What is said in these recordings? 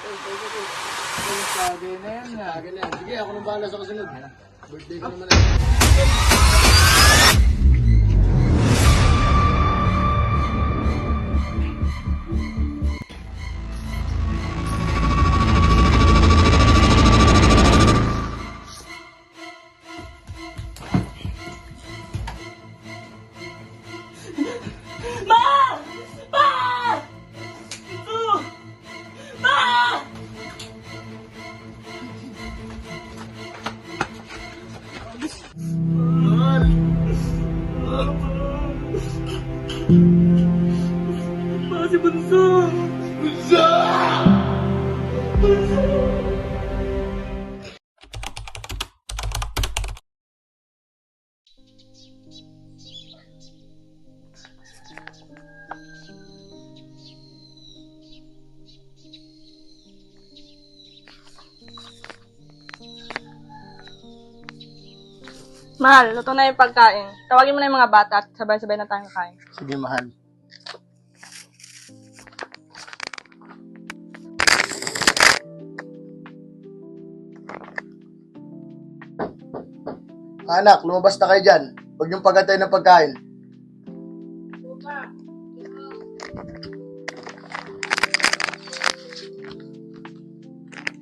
Sagay na yan. Sagay na yan. Sige, ako nang bahala sa kasunod. Birthday ko naman. Si Bunso! Bunso! Mahal, luto na yung pagkain. Tawagin mo na yung mga bata at sabay-sabay na tayong kakain. Sige, mahal. Anak, lumabas na kayo dyan. Huwag niyong pagantay ng pagkain.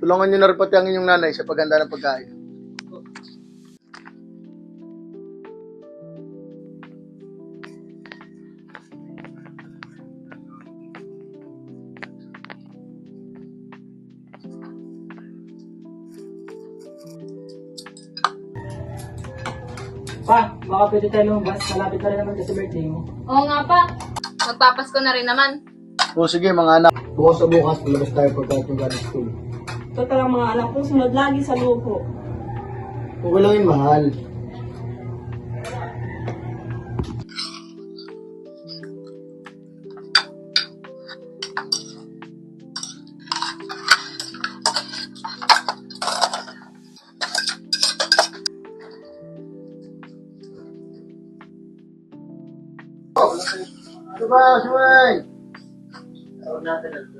Tulungan niyo na rin pati ang inyong nanay sa paghanda ng pagkain. Pa, baka pwede tayo lumabas. Malapit na rin naman kasi birthday mo. Oo nga pa. Magpapasko na rin naman. O sige mga anak, bukas sa bukas, lumabas tayo pagkain ng galing school. Ito talagang mga anak ko, sunod lagi sa luho. Okay lang yun, mahal. Ano ba, Suway? Tawag natin ang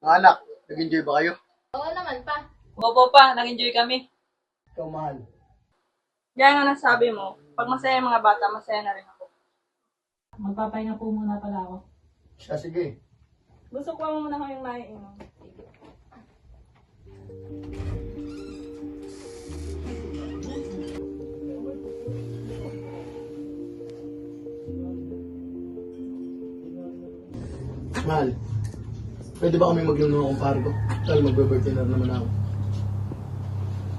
mga anak, nag-enjoy ba kayo? Oo naman pa. Opo pa, nag-enjoy kami. Ikaw, mahal. Gaya nga nasabi mo, pag masaya yung mga bata, masaya na rin ako. Magpapahinga po muna pala ako. Siya, sige. Gusto ko mo muna kayong maiinom. Mahal, pwede ba kami maglunong akong pare ko? Dahil magbe-birthday na naman ako.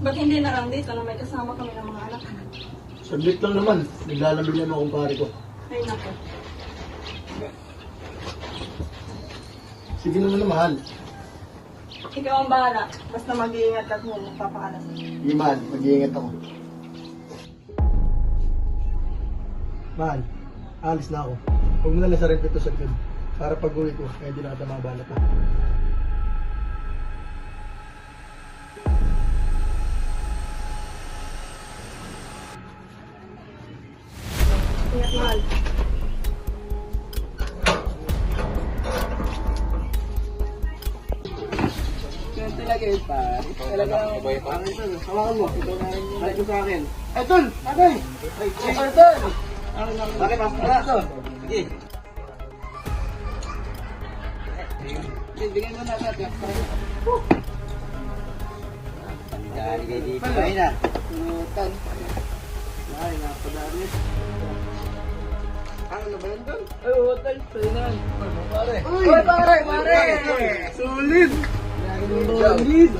Ba't hindi na lang dito na may kasama kami ng mga anak? Saglit lang naman, naglalambing naman akong pare ko. Ay naku. Sige naman na, mahal. Ikaw ang bahala. Basta mag-iingat at mo magpapaalam. Sige, mahal, mag-iingat ako. Mahal, alis na ako. Huwag mo na lasarin ko ito sa likod. Para pag-uwi ko, eh hindi na kita mabala pa. Ingat, mahal. Yan talaga yun, pare. Talaga ang pare ito. Hawakan mo. Ito na yung like sa akin. Ay, Tol! Tatay! Ay, Tol! Bakit pasok na? Sige. Bigyan mo na natin. Naligay dito. Ay na. Putan. Ay, napadami. Ano ba yun doon? Ay, hotel. Pwede na. Ano, pare? Uy, pare! Sulit! Solid!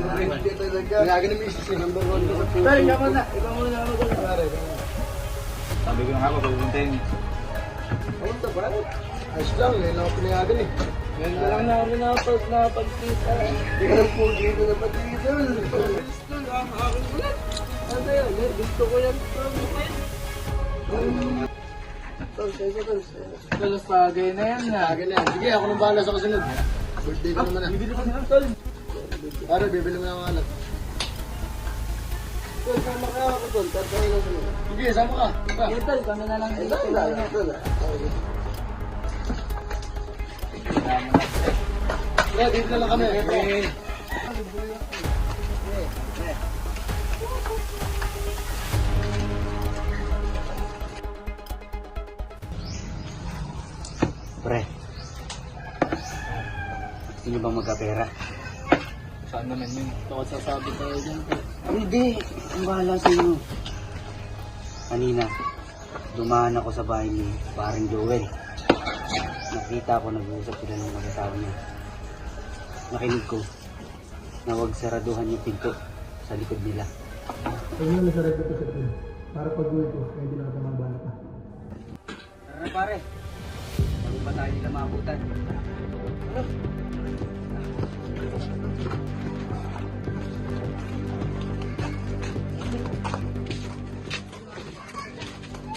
Lagi na misis yung number 1 ko sa puso. Pare, ikaw muna. Ikaw muna ako doon. Pare. Sabi ko nga ako, pagpuntahin. Kamusta, pare? Ayos lang, ngayon lang ako pinayagan eh. Ngayon na lang namin napag-kita. Hindi ka lang po dito na pati dito. Gusto lang, akin ko lang. Ano yan? Gusto ko yan. Tol, Talas pagay na yan na. Sagay na yan. Sige, ako nang bahala sa kasunod. Birthday ko naman ah. Bibili ko na tol. Pare, bibili mo na ang alat. Tol, sama ka ako, Tol. Tatay lang sunod. Sige, sama ka. Sige, tol, kami na lang dito. Tol. Yeah, dito na lang kami. Pre, gusto niyo bang magkapera? Saan naman yun? Bakit sasabi tayo dyan? Hindi, ang bahala sa inyo. Kanina, dumaan ako sa bahay ni paring Joel. Nakita ko nag-uusap sila ng mag-asawa niya. Nakinig ko na huwag saraduhan yung pinto sa likod nila. Tara pare, bago pa tayo nila maabutan.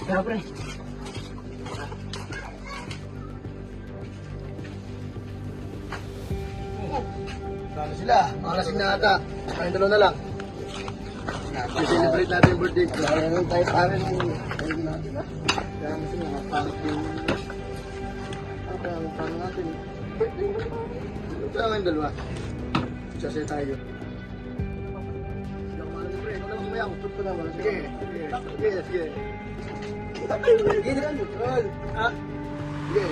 Tara pre. Paano sila? Mga lasing na ata. Kayong dalawa na lang. I-celebrate natin yung birthday ko. Kaya lang tayo pare ng birthday natin ha. Kaya kasi mga pangit yung... Kaya ang paano natin. Birthday mo. Ito lang yung dalawa. Sasaya tayo. Hindi ako malam yung pre. Ikaw naman kumaya. Kupot ko naman. Sige. Sige. Sige na lang. Tol. Ha? Sige.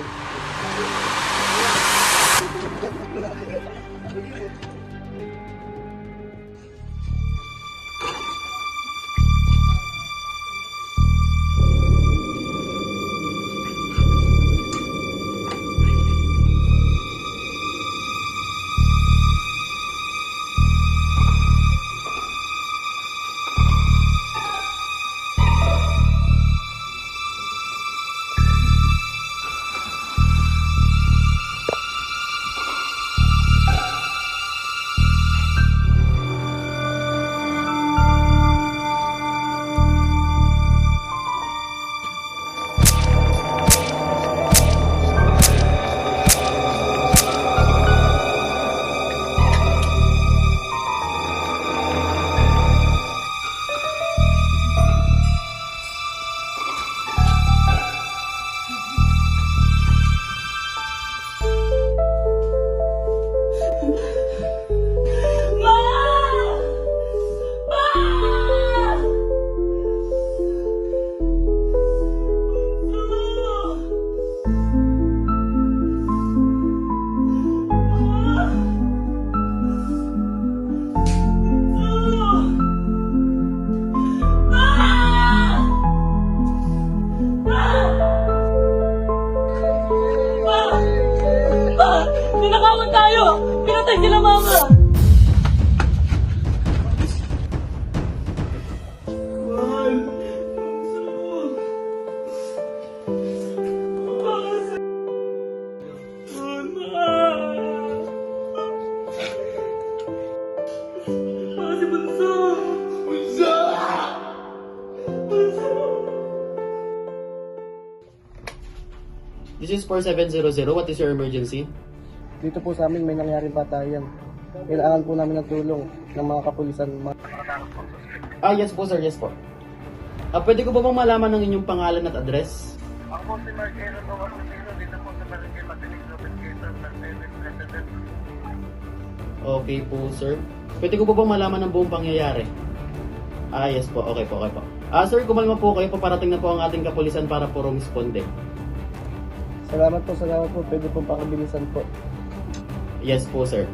Ninakawan tayo! Pinatay sila mama! This is 4700. What is your emergency? Dito po sa amin may nangyaring patayan. Kailangan po namin ng tulong ng mga kapulisan. Yes po sir, yes po. Pwede ko ba bang malaman ng inyong pangalan at address? Ako po si Marquero Gawasino dito po sa Barangay Matinig, Lopez, Quezon, President. Okay po sir. Pwede ko ba bang malaman ng buong pangyayari? Yes po, okay po. Sir, kumalma po kayo, paparating na po ang ating kapulisan para po rumisponde. Salamat po. Pwede po pakabilisan po. Yes po sir.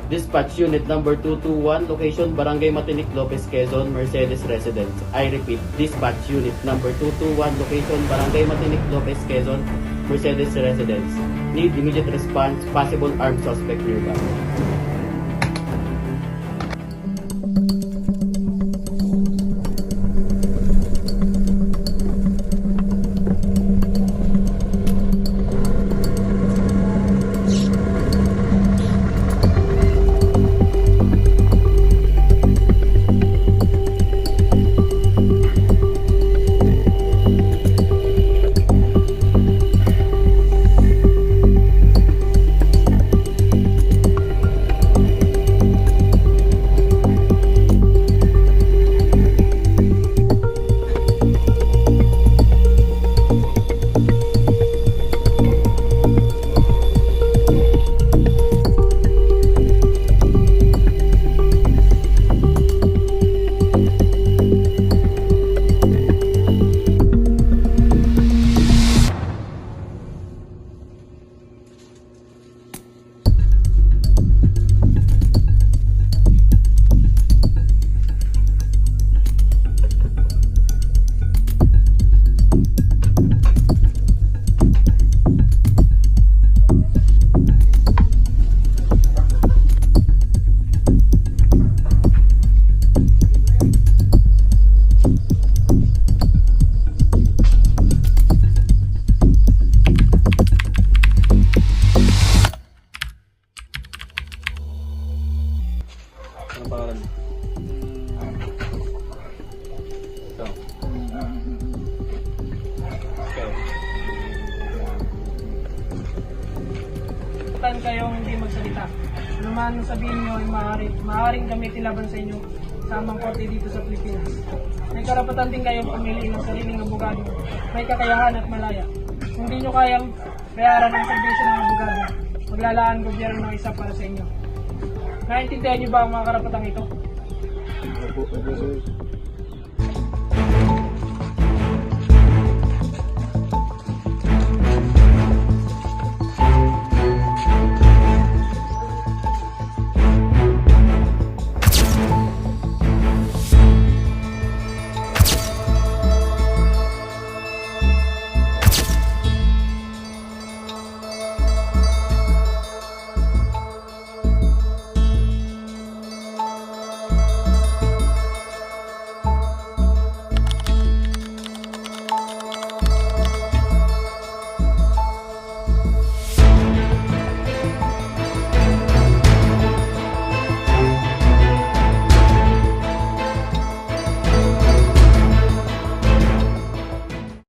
Dispatch Unit number 221, location Barangay Matinik, Lopez, Quezon, Mercedes Residence. I repeat, Dispatch Unit number 221, location Barangay Matinik, Lopez, Quezon, Mercedes Residence. Need immediate response, possible armed suspect nearby. Anong pangalan mo? Ikaw. Okay. Tan kayong hindi magsalita. Ano man sabihin nyo ay maaaring gamitin laban sa inyo sa amang korte dito sa Pilipinas. May karapatan din kayong pumili ng sariling abogado. May kakayahan at malaya. Kung di nyo kayang bayaran ang serbisyo ng abogado, maglalaan gobyerno ng isa para sa inyo. Naintindihan nyo ba ang mga karapatang ito? Opo, sir.